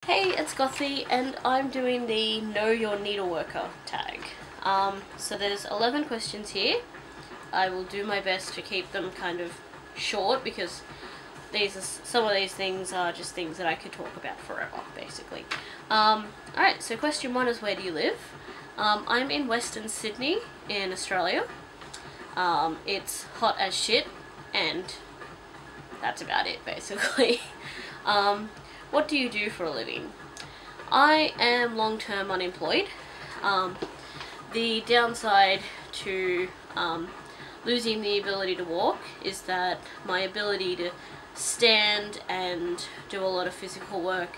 Hey, it's Gothy, and I'm doing the Know Your Needleworker tag. So there's 11 questions here. I will do my best to keep them kind of short because some of these things are just things that I could talk about forever, basically. Alright, so question 1 is, where do you live? I'm in Western Sydney in Australia. It's hot as shit, and that's about it, basically. What do you do for a living? I am long-term unemployed. The downside to losing the ability to walk is that my ability to stand and do a lot of physical work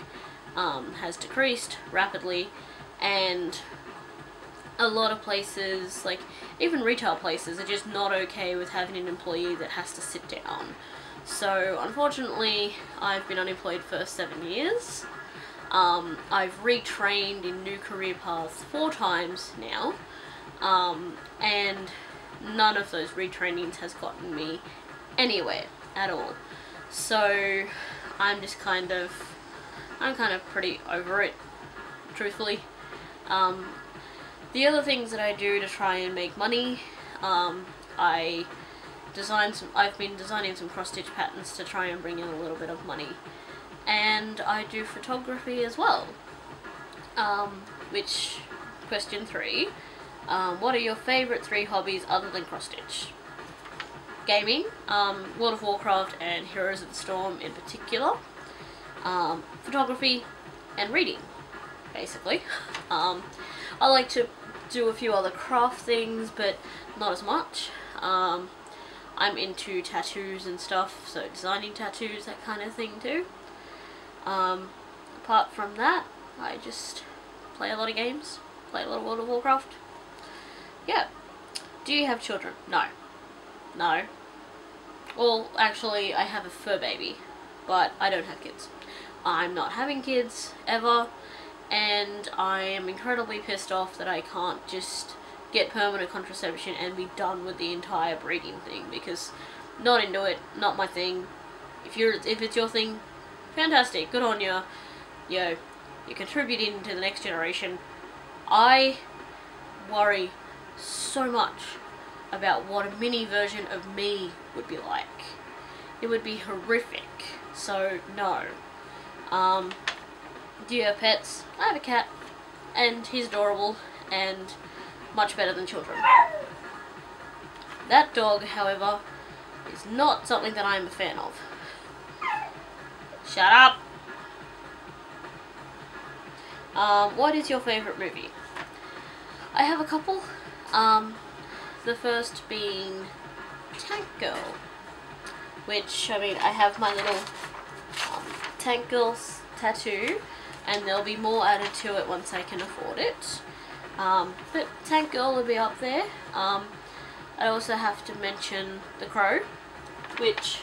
has decreased rapidly, and a lot of places, like even retail places, are just not okay with having an employee that has to sit down. So unfortunately, I've been unemployed for 7 years. I've retrained in new career paths 4 times now, and none of those retrainings has gotten me anywhere at all. So I'm kind of pretty over it, truthfully. The other things that I do to try and make money, I've been designing some cross-stitch patterns to try and bring in a little bit of money. And I do photography as well. Which, question 3, what are your favourite 3 hobbies other than cross-stitch? Gaming, World of Warcraft and Heroes of the Storm in particular. Photography and reading, basically. I like to do a few other craft things, but not as much. I'm into tattoos and stuff, so designing tattoos, that kind of thing too. Apart from that, I just play a lot of games, play a lot of World of Warcraft. Yeah. Do you have children? No. No. Well, actually, I have a fur baby, but I don't have kids. I'm not having kids, ever, and I am incredibly pissed off that I can't just get permanent contraception and be done with the entire breeding thing, because not into it, not my thing. If it's your thing, fantastic, good on you. You're contributing to the next generation. I worry so much about what a mini version of me would be like. It would be horrific. So no. Do you have pets? I have a cat, and he's adorable and much better than children. That dog, however, is not something that I'm a fan of. Shut up! What is your favourite movie? I have a couple. The first being Tank Girl, which, I mean, I have my little Tank Girl's tattoo, and there'll be more added to it once I can afford it. But Tank Girl will be up there. I also have to mention The Crow, which,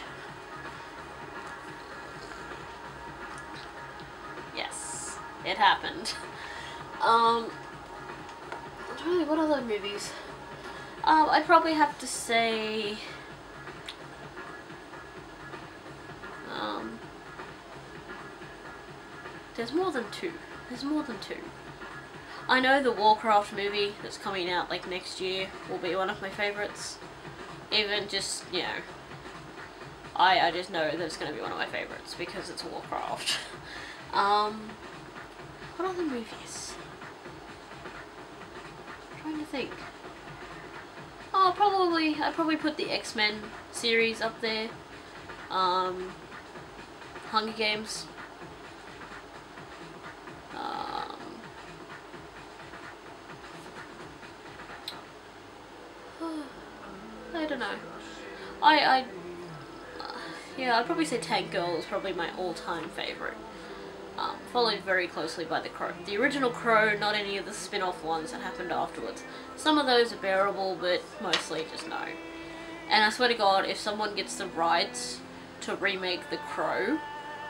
yes, it happened. I'm trying to think, what other movies? I'd probably have to say, there's more than 2. There's more than 2. I know the Warcraft movie that's coming out like next year will be one of my favourites. Even just, you know, I just know that it's going to be one of my favourites because it's Warcraft. What other movies? I'm trying to think. Oh, I'd probably put the X-Men series up there. Hunger Games. I don't know. Yeah, I'd probably say Tank Girl is probably my all-time favourite. Followed very closely by The Crow. The original Crow, not any of the spin-off ones that happened afterwards. Some of those are bearable, but mostly just no. And I swear to God, if someone gets the rights to remake The Crow,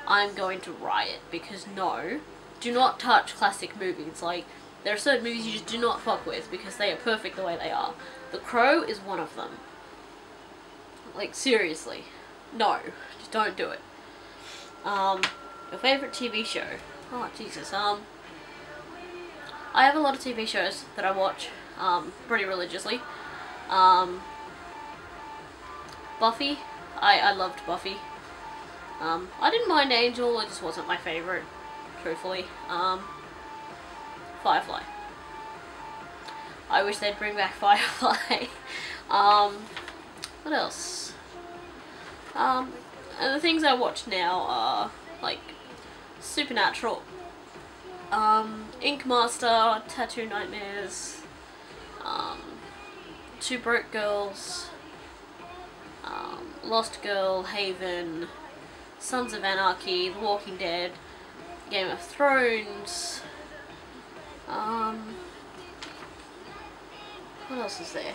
I'm going to riot, because no, do not touch classic movies. Like, there are certain movies you just do not fuck with because they are perfect the way they are. The Crow is one of them. Like, seriously. No. Just don't do it. Your favourite TV show? Oh Jesus. I have a lot of TV shows that I watch pretty religiously. Buffy. I loved Buffy. I didn't mind Angel, it just wasn't my favourite, truthfully. Firefly. I wish they'd bring back Firefly. What else? And the things I watch now are, like, Supernatural, Ink Master, Tattoo Nightmares, Two Broke Girls, Lost Girl, Haven, Sons of Anarchy, The Walking Dead, Game of Thrones, what else is there?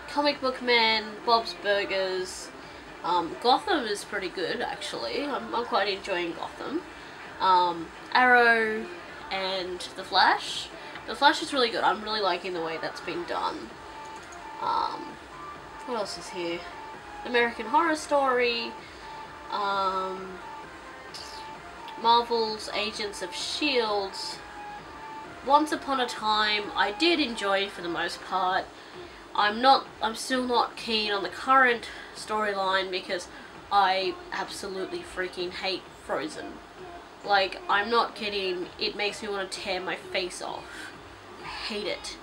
Comic Book Man, Bob's Burgers, Gotham is pretty good actually, I'm quite enjoying Gotham, Arrow, and The Flash. The Flash is really good, I'm really liking the way that's been done. What else is here? American Horror Story, Marvel's Agents of S.H.I.E.L.D. Once Upon a Time, I did enjoy for the most part. I'm still not keen on the current storyline because I absolutely freaking hate Frozen. Like, I'm not kidding, it makes me want to tear my face off. I hate it.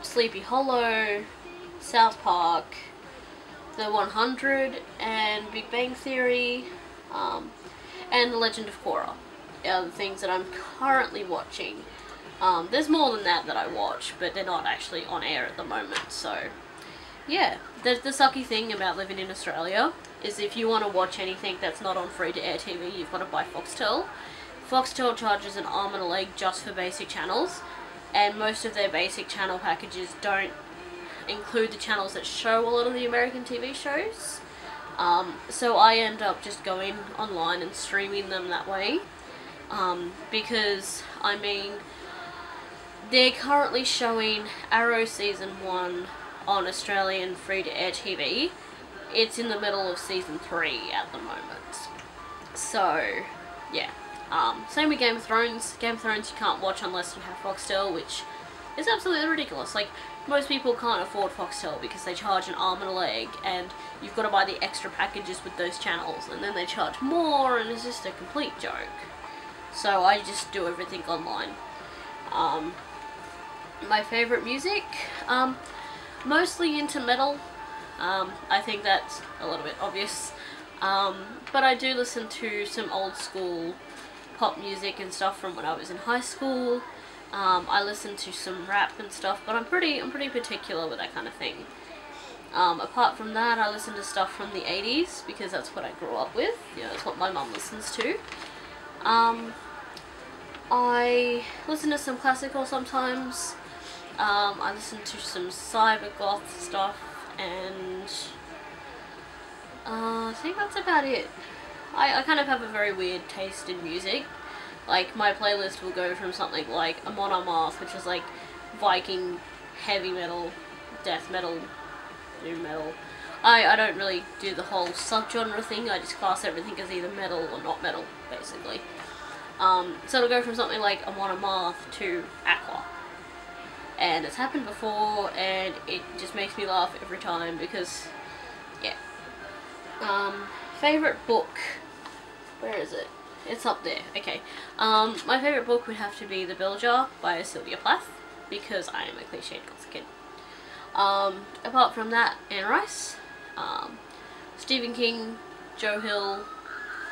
Sleepy Hollow, South Park, The 100, and Big Bang Theory, and The Legend of Korra are the things that I'm currently watching. There's more than that I watch, but they're not actually on air at the moment, so yeah. The sucky thing about living in Australia is if you want to watch anything that's not on free-to-air TV, you've got to buy Foxtel. Foxtel charges an arm and a leg just for basic channels, and most of their basic channel packages don't include the channels that show a lot of the American TV shows. So I end up just going online and streaming them that way. Because, I mean, they're currently showing Arrow Season 1 on Australian free-to-air TV. It's in the middle of Season 3 at the moment. So, yeah. Same with Game of Thrones. Game of Thrones you can't watch unless you have Foxtel, which is absolutely ridiculous. Like, most people can't afford Foxtel because they charge an arm and a leg, and you've got to buy the extra packages with those channels, and then they charge more, and it's just a complete joke. So I just do everything online. My favourite music? Mostly into metal. I think that's a little bit obvious. But I do listen to some old school pop music and stuff from when I was in high school. I listen to some rap and stuff, but I'm pretty particular with that kind of thing. Apart from that, I listen to stuff from the 80s because that's what I grew up with. You know, that's what my mum listens to. I listen to some classical sometimes. I listen to some cyber goth stuff, and I think that's about it. I kind of have a very weird taste in music. Like, my playlist will go from something like Amon Amarth, which is like Viking heavy metal, death metal, doom metal. I don't really do the whole subgenre thing, I just class everything as either metal or not metal, basically. So it'll go from something like Amon Amarth to Aqua. And it's happened before, and it just makes me laugh every time because, yeah. Favourite book. Where is it? It's up there. Okay. My favourite book would have to be The Bell Jar by Sylvia Plath, because I am a cliched goth kid. Apart from that, Anne Rice, Stephen King, Joe Hill.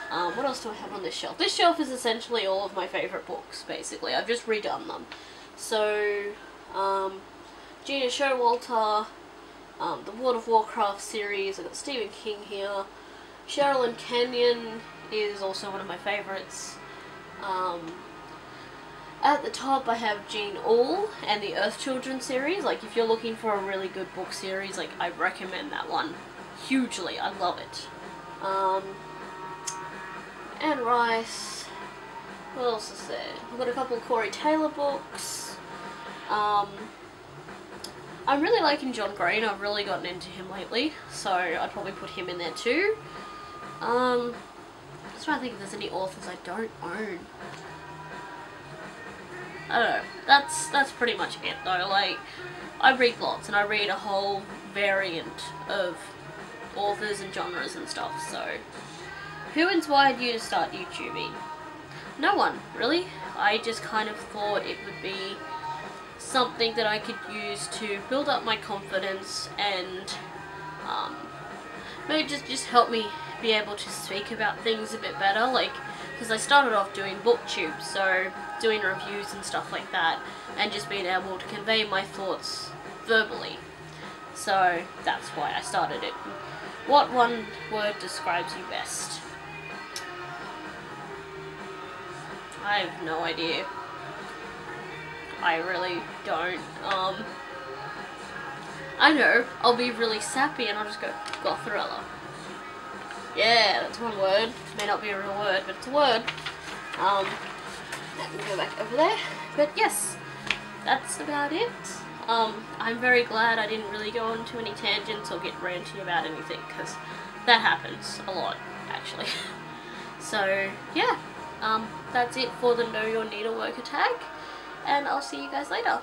What else do I have on this shelf? This shelf is essentially all of my favourite books, basically. I've just redone them. So, Gina Showalter, the World of Warcraft series, I've got Stephen King here. Sherilyn Kenyon is also one of my favourites. At the top I have Jean Auel and the Earth Children series. Like, if you're looking for a really good book series, like, I recommend that one hugely. I love it. Anne Rice. What else is there? I've got a couple of Corey Taylor books. I'm really liking John Green. I've really gotten into him lately, so I'd probably put him in there too. There's trying to think if there's any authors I don't own. I don't know. That's pretty much it though. Like, I read lots, and I read a whole variant of authors and genres and stuff, so. Who inspired you to start YouTubing? No one, really. I just kind of thought it would be something that I could use to build up my confidence and maybe just help me be able to speak about things a bit better, like, because I started off doing booktube, so doing reviews and stuff like that, and just being able to convey my thoughts verbally. So that's why I started it. What one word describes you best? I have no idea. I really don't. I know, I'll be really sappy and I'll just go, Gotharella. Yeah, that's one word. It may not be a real word, but it's a word. Let me go back over there. But yes, that's about it. I'm very glad I didn't really go into any tangents or get ranty about anything, because that happens a lot, actually. So, yeah. That's it for the Know Your Needleworker tag, and I'll see you guys later.